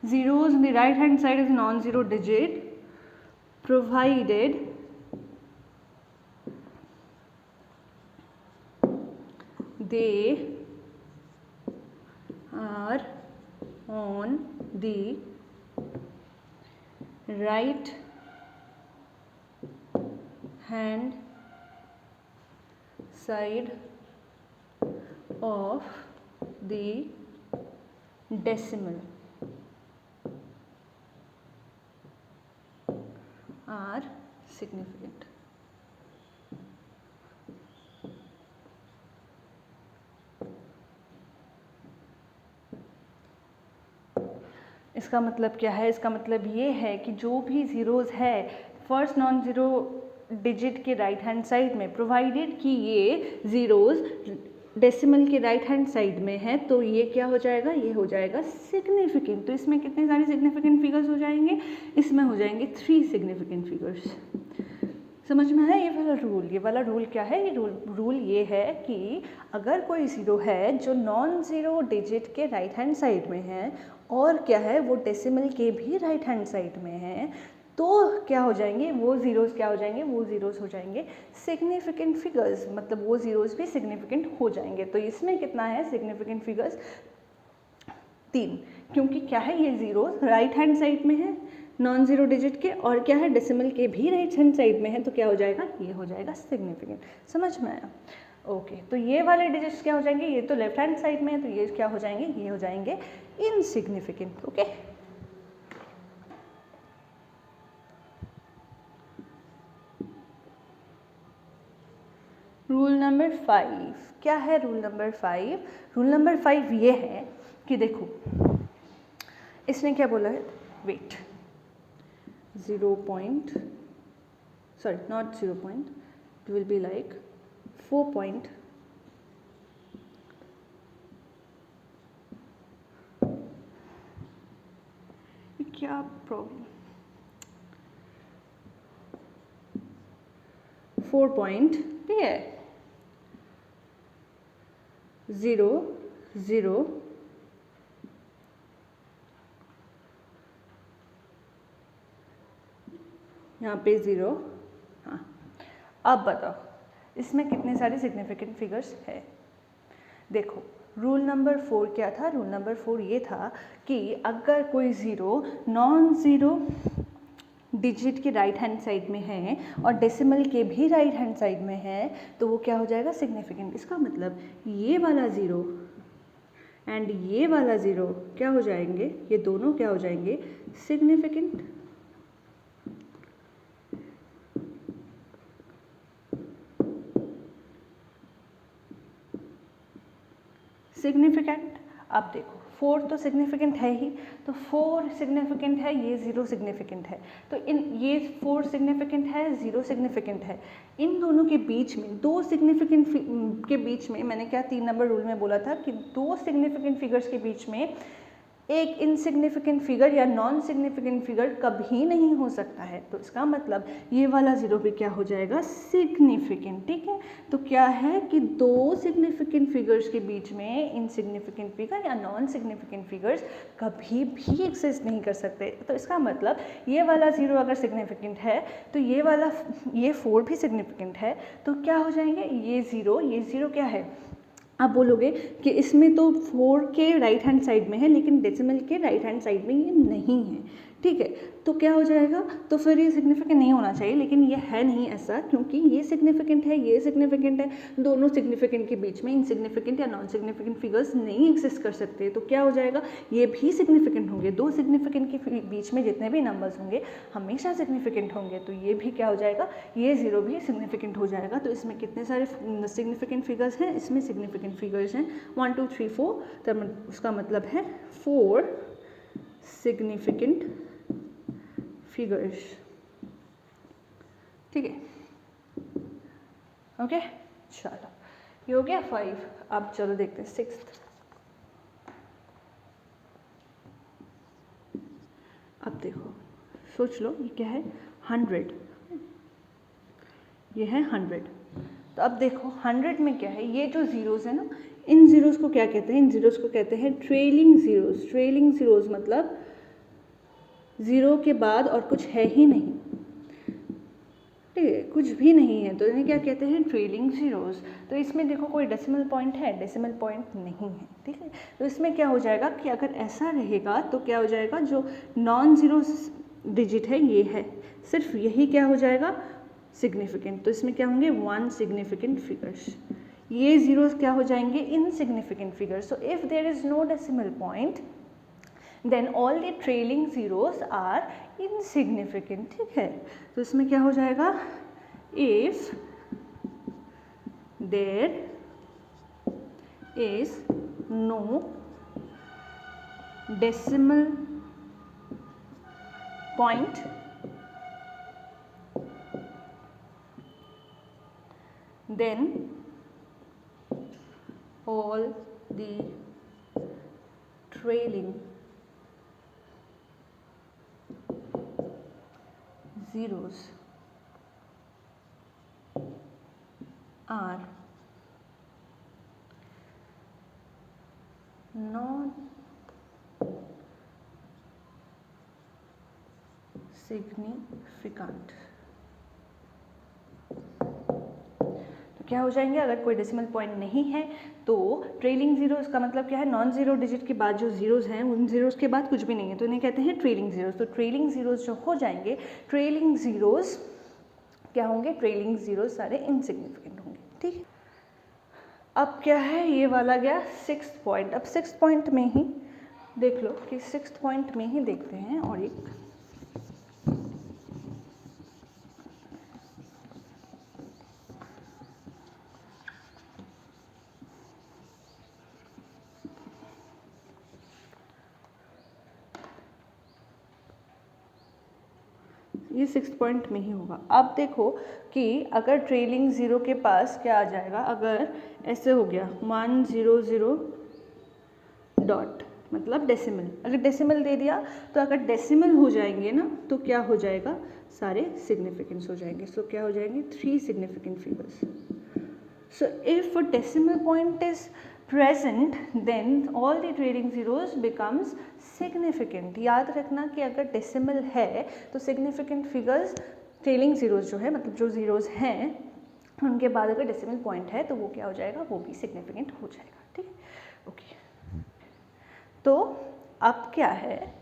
Zeros on the right hand side is non-zero digit provided they are on the right hand side of the decimal are significant. इसका मतलब क्या है? इसका मतलब ये है कि जो भी ज़ीरोज़ है फर्स्ट नॉन ज़ीरो डिजिट के राइट हैंड साइड में, प्रोवाइडेड कि ये ज़ीरोज़ डेसिमल के राइट हैंड साइड में है, तो ये क्या हो जाएगा? ये हो जाएगा सिग्निफिकेंट। तो इसमें कितने सारे सिग्निफिकेंट फिगर्स हो जाएंगे? इसमें हो जाएंगे 3 सिग्निफिकेंट फिगर्स। समझ में है ये वाला रूल? ये वाला रूल क्या है? ये रूल ये है कि अगर कोई ज़ीरो है जो नॉन ज़ीरो डिजिट के राइट हैंड साइड में है और क्या है वो डेसिमल के भी राइट हैंड साइड में है, तो क्या हो जाएंगे वो ज़ीरोज़? क्या हो जाएंगे वो ज़ीरोज़? हो जाएंगे सिग्निफिकेंट फिगर्स, मतलब वो ज़ीरोज़ भी सिग्निफिकेंट हो जाएंगे। तो इसमें कितना है सिग्निफिकेंट फिगर्स? 3, क्योंकि क्या है ये ज़ीरोज़ राइट हैंड साइड में है नॉन ज़ीरो डिजिट के और क्या है डेसिमल के भी राइट हैंड साइड में है, तो क्या हो जाएगा? ये हो जाएगा सिग्निफिकेंट। समझ में आया? ओके, तो ये वाले डिजिट्स क्या हो जाएंगे? ये तो लेफ्ट हैंड साइड में है, तो ये क्या हो जाएंगे? ये हो जाएंगे इनसिग्निफिकेंट। ओके, रूल नंबर 5 क्या है? रूल नंबर 5 ये है कि देखो इसने क्या बोला है? Wait 0 point, sorry not 0 point, it will be like 4 point क्या प्रॉब्लम? 4 point ये है 0 0 यहाँ पे 0। हाँ, अब बताओ इसमें कितने सारे सिग्निफिकेंट फिगर्स है? देखो रूल नंबर 4 क्या था? रूल नंबर 4 ये था कि अगर कोई ज़ीरो नॉन ज़ीरो डिजिट के राइट हैंड साइड में है और डेसिमल के भी राइट हैंड साइड में है, तो वो क्या हो जाएगा? सिग्निफिकेंट। इसका मतलब ये वाला ज़ीरो एंड ये वाला ज़ीरो क्या हो जाएंगे? ये दोनों क्या हो जाएंगे? सिग्निफिकेंट। सिग्निफिकेंट। अब देखो 4 तो सिग्निफिकेंट है ही, तो 4 सिग्निफिकेंट है, ये 0 सिग्निफिकेंट है, तो इन ये 4 सिग्निफिकेंट है, 0 सिग्निफिकेंट है, इन दोनों के बीच में 2 सिग्निफिकेंट के बीच में मैंने क्या 3 नंबर रूल में बोला था कि 2 सिग्निफिकेंट फिगर्स के बीच में एक इनसिग्निफिकेंट फिगर या नॉन सिग्निफिकेंट फिगर कभी नहीं हो सकता है। तो इसका मतलब ये वाला ज़ीरो भी क्या हो जाएगा? सिग्निफिकेंट। ठीक है, तो क्या है कि 2 सिग्निफिकेंट फिगर्स के बीच में इनसिग्निफिकेंट फिगर या नॉन सिग्निफिकेंट फिगर्स कभी भी एग्जिस्ट नहीं कर सकते। तो इसका मतलब ये वाला ज़ीरो अगर सिग्निफिकेंट है तो ये 4 भी सिग्निफिकेंट है, तो क्या हो जाएंगे? ये ज़ीरो क्या है? आप बोलोगे कि इसमें तो 4 के राइट हैंड साइड में है लेकिन डेसिमल के राइट हैंड साइड में ये नहीं है, ठीक है, तो क्या हो जाएगा, तो फिर ये सिग्निफिकेंट नहीं होना चाहिए, लेकिन ये है नहीं ऐसा, क्योंकि ये सिग्निफिकेंट है, ये सिग्निफिकेंट है, दोनों सिग्निफिकेंट के बीच में इनसिग्निफिकेंट या नॉन सिग्निफिकेंट फिगर्स नहीं एग्जिस्ट कर सकते, तो क्या हो जाएगा, ये भी सिग्निफिकेंट होंगे, दो सिग्निफिकेंट के बीच में जितने भी नंबर्स होंगे हमेशा सिग्निफिकेंट होंगे, तो ये भी क्या हो जाएगा, ये 0 भी सिग्निफिकेंट हो जाएगा। तो इसमें कितने सारे सिग्निफिकेंट फिगर्स हैं, इसमें सिग्निफिकेंट फिगर्स हैं 1 2 3 4, तब उसका मतलब है 4 सिग्निफिकेंट फिगर्स, ठीक है, ओके, चलो ये हो गया 5। अब चलो देखते हैं 6th। अब देखो, सोच लो ये क्या है, 100, ये है 100। तो अब देखो 100 में क्या है, ये जो जीरोस है ना, इन जीरोस को क्या कहते हैं, इन जीरोस को कहते हैं ट्रेलिंग जीरोस। ट्रेलिंग जीरोस मतलब 0 के बाद और कुछ है ही नहीं, ठीक है, कुछ भी नहीं है, तो इन्हें क्या कहते हैं, ट्रेलिंग जीरोस। तो इसमें देखो कोई डेसिमल पॉइंट है, डेसिमल पॉइंट नहीं है, ठीक है, तो इसमें क्या हो जाएगा कि अगर ऐसा रहेगा तो क्या हो जाएगा, जो नॉन जीरो डिजिट है ये है, सिर्फ यही क्या हो जाएगा, सिग्निफिकेंट। तो इसमें क्या होंगे, 1 सिग्निफिकेंट फिगर्स, ये जीरोस क्या हो जाएंगे, insignificant figures. So if there is no decimal point then all the trailing zeros are insignificant, ठीक है, तो इसमें क्या हो जाएगा, if there is no decimal point then all the trailing zeros are non-significant। क्या हो जाएंगे, अगर कोई डेसिमल पॉइंट नहीं है तो ट्रेलिंग जीरोस का मतलब क्या है, नॉन जीरो डिजिट के बाद जो जीरोस हैं उन जीरोस के बाद कुछ भी नहीं है, तो इन्हें कहते हैं ट्रेलिंग जीरोस। तो ट्रेलिंग जीरोस जो हो जाएंगे, ट्रेलिंग जीरोस क्या होंगे, ट्रेलिंग जीरोस सारे इनसिग्निफिकेंट होंगे, ठीक है। अब क्या है, ये वाला गया 6th पॉइंट। अब 6th पॉइंट में ही देख लो कि 6th पॉइंट में ही देखते हैं, और एक ये 6th पॉइंट में ही होगा। अब देखो कि अगर ट्रेलिंग जीरो के पास क्या आ जाएगा, अगर ऐसे हो गया 100 डॉट मतलब डेसिमल, अगर डेसिमल दे दिया तो अगर डेसिमल हो जाएंगे ना तो क्या हो जाएगा, सारे सिग्निफिकेंस हो जाएंगे। सो क्या हो जाएंगे, 3 significant figures. So if a decimal point is present then all the trailing zeros becomes significant। याद रखना कि अगर डेसिमल है तो सिग्निफिकेंट फिगर्स ट्रेलिंग जीरोस जो है, मतलब जो जीरोस हैं उनके बाद अगर डेसिमल पॉइंट है तो वो क्या हो जाएगा, वो भी सिग्निफिकेंट हो जाएगा, ठीक है, ओके। तो अब क्या है,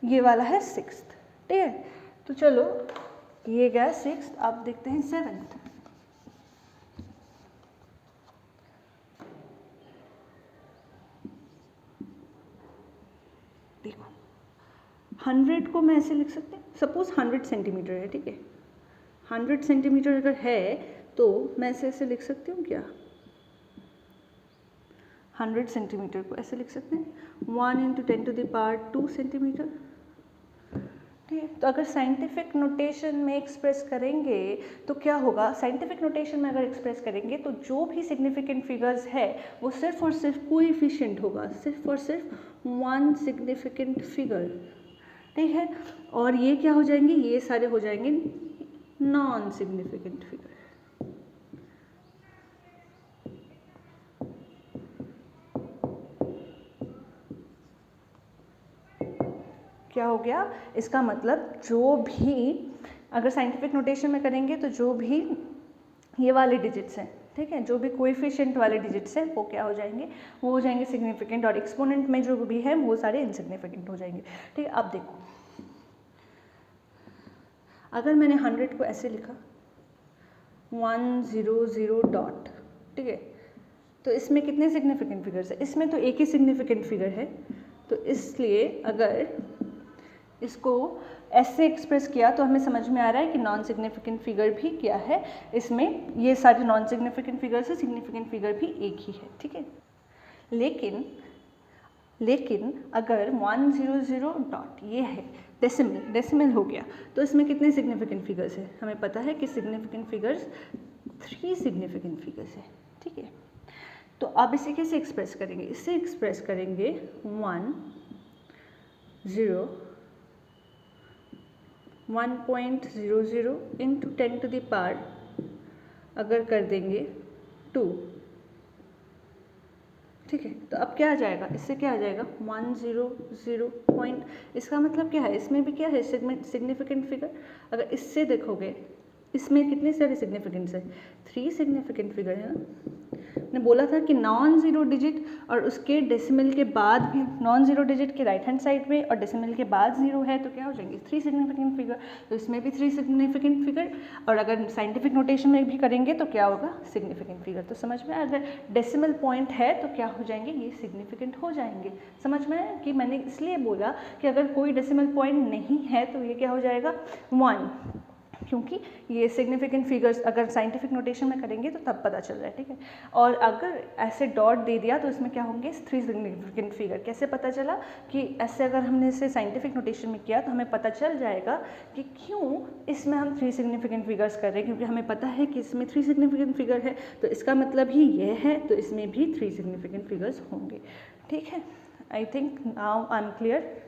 ये वाला है 6th, ठीक है, तो चलो ये गया 6th। अब देखते हैं 7th। देखो 100 को मैं ऐसे लिख सकते हैं, सपोज 100 सेंटीमीटर है, ठीक है, 100 सेंटीमीटर अगर है तो मैं ऐसे लिख सकती हूँ क्या, 100 सेंटीमीटर को ऐसे लिख सकते हैं 1 × 10⁻² सेंटीमीटर, ठीक है। तो अगर साइंटिफिक नोटेशन में एक्सप्रेस करेंगे तो क्या होगा, साइंटिफिक नोटेशन में अगर एक्सप्रेस करेंगे तो जो भी सिग्निफिकेंट फिगर्स है वो सिर्फ और सिर्फ कोएफिशिएंट होगा, सिर्फ और सिर्फ 1 सिग्निफिकेंट फिगर, ठीक है, और ये क्या हो जाएंगे, ये सारे हो जाएंगे नॉन सिग्निफिकेंट फिगर। क्या हो गया, इसका मतलब जो भी अगर साइंटिफिक नोटेशन में करेंगे तो जो भी ये वाले डिजिट्स हैं, ठीक है, जो भी कोएफिशिएंट वाले डिजिट्स हैं वो क्या हो जाएंगे, वो हो जाएंगे सिग्निफिकेंट, और एक्सपोनेंट में जो भी है वो सारे इनसिग्निफिकेंट हो जाएंगे। ठीक है, अब देखो अगर मैंने 100 को ऐसे लिखा 100 डॉट, ठीक है, तो इसमें कितने सिग्निफिकेंट फिगर्स है, इसमें तो एक ही सिग्निफिकेंट फिगर है, तो इसलिए अगर इसको ऐसे एक्सप्रेस किया तो हमें समझ में आ रहा है कि नॉन सिग्निफिकेंट फिगर भी क्या है, इसमें ये सारे नॉन सिग्निफिकेंट फिगर से सिग्निफिकेंट फिगर भी एक ही है। ठीक है, लेकिन अगर 100 डॉट ये है डेसिमल हो गया, तो इसमें कितने सिग्निफिकेंट फिगर्स है, हमें पता है कि सिग्निफिकेंट फिगर्स 3 सिग्निफिकेंट फिगर्स है। ठीक है, तो अब इसे कैसे एक्सप्रेस करेंगे, इससे एक्सप्रेस करेंगे 1.00 इंटू 10 टू द पावर अगर कर देंगे 2। ठीक है, तो अब क्या आ जाएगा, इससे क्या आ जाएगा 100 पॉइंट, इसका मतलब क्या है, इसमें भी क्या है सिग्निफिकेंट फिगर। अगर इससे देखोगे इसमें कितने सारे सिग्निफिकेंट्स है, 3 सिग्निफिकेंट फिगर है ना। ने बोला था कि नॉन ज़ीरो डिजिट और उसके डेसिमल के बाद भी, नॉन ज़ीरो डिजिट के राइट हैंड साइड में और डेसिमल के बाद ज़ीरो है तो क्या हो जाएंगे 3 सिग्निफिकेंट फिगर, तो इसमें भी 3 सिग्निफिकेंट फिगर, और अगर साइंटिफिक नोटेशन में भी करेंगे तो क्या होगा सिग्निफिकेंट फिगर। तो समझ में आया, अगर डेसिमल पॉइंट है तो क्या हो जाएंगे, ये सिग्निफिकेंट हो जाएंगे। समझ में आया कि मैंने इसलिए बोला कि अगर कोई डेसिमल पॉइंट नहीं है तो ये क्या हो जाएगा 1, क्योंकि ये सिग्निफिकेंट फिगर्स अगर साइंटिफिक नोटेशन में करेंगे तो तब पता चल रहा है। ठीक है, और अगर ऐसे डॉट दे दिया तो इसमें क्या होंगे 3 सिग्निफिकेंट फिगर। कैसे पता चला कि ऐसे अगर हमने इसे साइंटिफिक नोटेशन में किया तो हमें पता चल जाएगा कि क्यों इसमें हम 3 सिग्निफिकेंट फिगर्स कर रहे हैं, क्योंकि हमें पता है कि इसमें 3 सिग्निफिकेंट फिगर है, तो इसका मतलब ही ये है, तो इसमें भी 3 सिग्निफिकेंट फिगर्स होंगे। ठीक है, I think now I am clear.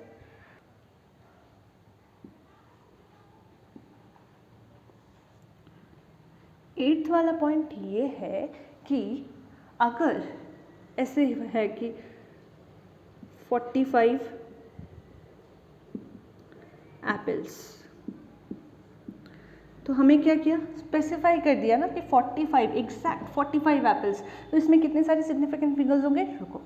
Eighth वाला पॉइंट ये है कि अगर ऐसे है कि 45 एप्पल्स, तो हमें क्या किया, स्पेसिफाई कर दिया ना कि 45 एग्जैक्ट 45 एप्पल्स, तो इसमें कितने सारे सिग्निफिकेंट फिगर्स होंगे, रुको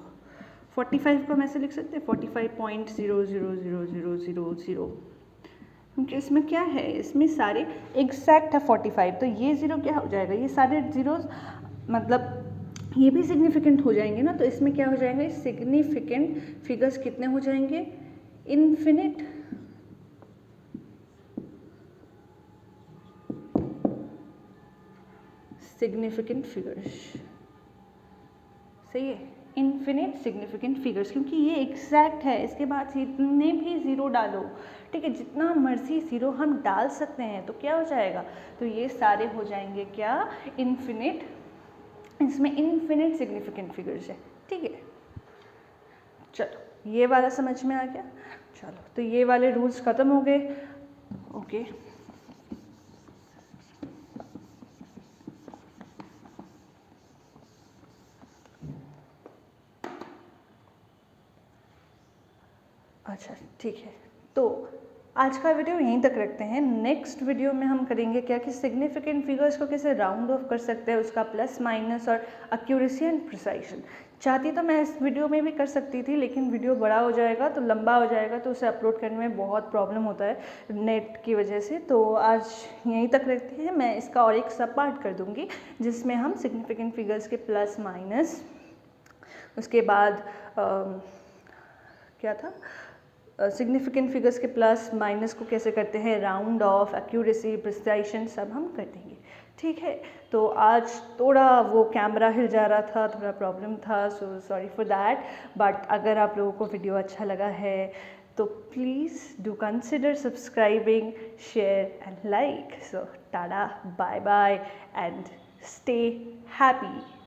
45 को हम ऐसे लिख सकते हैं 45.000000, क्योंकि इसमें क्या है, इसमें सारे एग्जैक्ट है 45, तो ये ज़ीरो क्या हो जाएगा, ये सारे ज़ीरोस मतलब ये भी सिग्निफिकेंट हो जाएंगे ना, तो इसमें क्या हो जाएंगे सिग्निफिकेंट फिगर्स कितने हो जाएंगे, इन्फिनिट सिग्निफिकेंट फिगर्स। सही है, इन्फिनिट सिग्निफिकेंट फिगर्स, क्योंकि ये एग्जैक्ट है, इसके बाद जितने भी ज़ीरो डालो, ठीक है, जितना मर्जी ज़ीरो हम डाल सकते हैं, तो क्या हो जाएगा, तो ये सारे हो जाएंगे क्या इन्फिनिट, इसमें इन्फिनिट सिग्निफिकेंट फिगर्स है। ठीक है, चलो ये वाला समझ में आ गया। चलो तो ये वाले रूल्स ख़त्म हो गए। ओके, अच्छा ठीक है, तो आज का वीडियो यहीं तक रखते हैं। नेक्स्ट वीडियो में हम करेंगे क्या कि सिग्निफिकेंट फिगर्स को कैसे राउंड ऑफ कर सकते हैं, उसका प्लस माइनस और एक्यूरेसी एंड प्रिसाइशन। चाहती तो मैं इस वीडियो में भी कर सकती थी, लेकिन वीडियो बड़ा हो जाएगा तो लंबा हो जाएगा, तो उसे अपलोड करने में बहुत प्रॉब्लम होता है नेट की वजह से। तो आज यहीं तक रखते हैं, मैं इसका और एक सब पार्ट कर दूँगी जिसमें हम सिग्निफिकेंट फिगर्स के प्लस माइनस, उसके बाद क्या था, सिग्निफिकेंट फिगर्स के प्लस माइनस को कैसे करते हैं, राउंड ऑफ, एक्यूरेसी, प्रिसाइशन, सब हम कर देंगे। ठीक है, तो आज थोड़ा वो कैमरा हिल जा रहा था, थोड़ा प्रॉब्लम था, so sorry for that. But अगर आप लोगों को वीडियो अच्छा लगा है तो please do consider subscribing, share and like. So tata, bye bye and stay happy.